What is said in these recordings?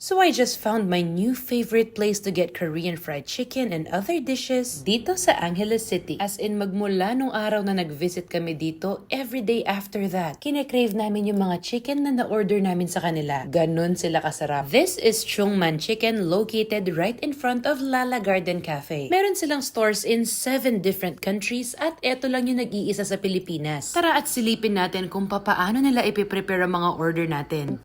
So I just found my new favorite place to get Korean fried chicken and other dishes dito sa Angeles City. As in, magmula nung araw na nag-visit kami dito, every day after that, kine-crave namin yung mga chicken na na-order namin sa kanila. Ganon sila kasarap. This is Chungman Chicken located right in front of Lala Garden Cafe. Meron silang stores in 7 different countries at eto lang yung nag-iisa sa Pilipinas. Tara at silipin natin kung papaano nila ipiprepare ang mga order natin.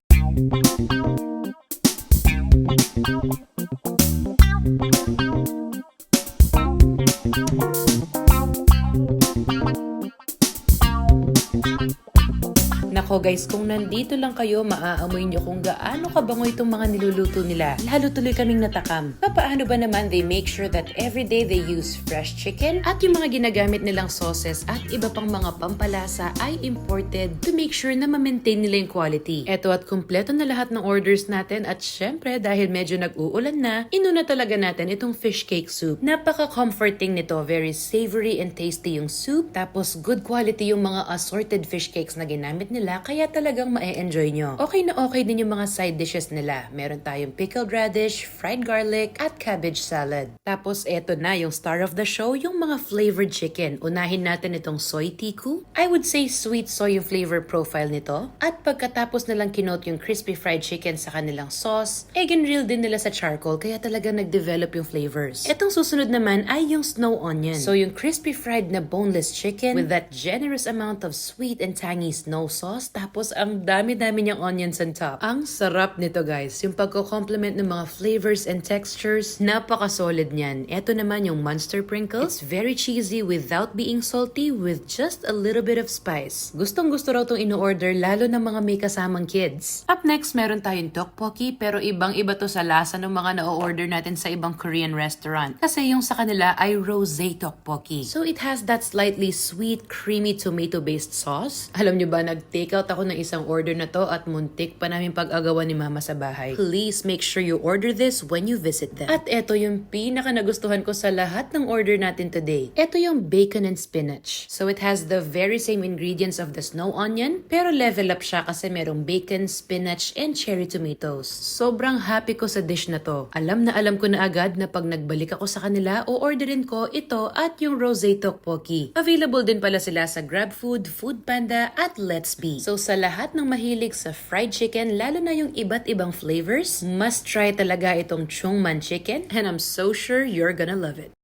Nako guys, kung nandito lang kayo, maaamoy nyo kung gaano kabango itong mga niluluto nila. Lalo tuloy kaming natakam. Paano ba naman they make sure that everyday they use fresh chicken at yung mga ginagamit nilang sauces at iba pang mga pampalasa ay imported to make sure na ma-maintain nila yung quality. Eto at kumpleto na lahat ng orders natin at syempre dahil medyo nag-uulan na, inuna talaga natin itong fish cake soup. Napaka-comforting nito, very savory and tasty yung soup, tapos good quality yung mga assorted fish cakes na ginamit nila. Kaya talagang ma-enjoy nyo. Okay na okay din yung mga side dishes nila. Meron tayong pickled radish, fried garlic, at cabbage salad. Tapos eto na yung star of the show, yung mga flavored chicken. Unahin natin itong soy tiku. I would say sweet soy yung flavor profile nito. At pagkatapos nilang kinote yung crispy fried chicken sa kanilang sauce, ginrill din nila sa charcoal kaya talagang nag-develop yung flavors. Etong susunod naman ay yung snow onion. So yung crispy fried na boneless chicken with that generous amount of sweet and tangy snow sauce. Tapos ang dami-dami niyang onions on top. Ang sarap nito guys. Yung pagko-complement ng mga flavors and textures, napaka-solid niyan. Ito naman yung monster Pringles. It's very cheesy without being salty with just a little bit of spice. Gustong-gusto raw itong ino-order lalo ng mga may kasamang kids. Up next, meron tayong tteokbokki pero ibang-iba to sa lasa ng mga na-order natin sa ibang Korean restaurant. Kasi yung sa kanila ay rosé tteokbokki. So it has that slightly sweet, creamy tomato-based sauce. Alam nyo ba, take out ako ng isang order na to at muntik pa namin pag-agawan ni mama sa bahay. Please make sure you order this when you visit them. At eto yung pinaka nagustuhan ko sa lahat ng order natin today. Eto yung bacon and spinach. So it has the very same ingredients of the snow onion, pero level up siya kasi merong bacon, spinach, and cherry tomatoes. Sobrang happy ko sa dish na to. Alam ko na agad na pag nagbalik ako sa kanila, o-orderin ko ito at yung rosé tteokbokki. Available din pala sila sa GrabFood, Foodpanda, at Let's Be. So sa lahat ng mahilig sa fried chicken, lalo na yung iba't ibang flavors, must try talaga itong Chungman Chicken and I'm so sure you're gonna love it.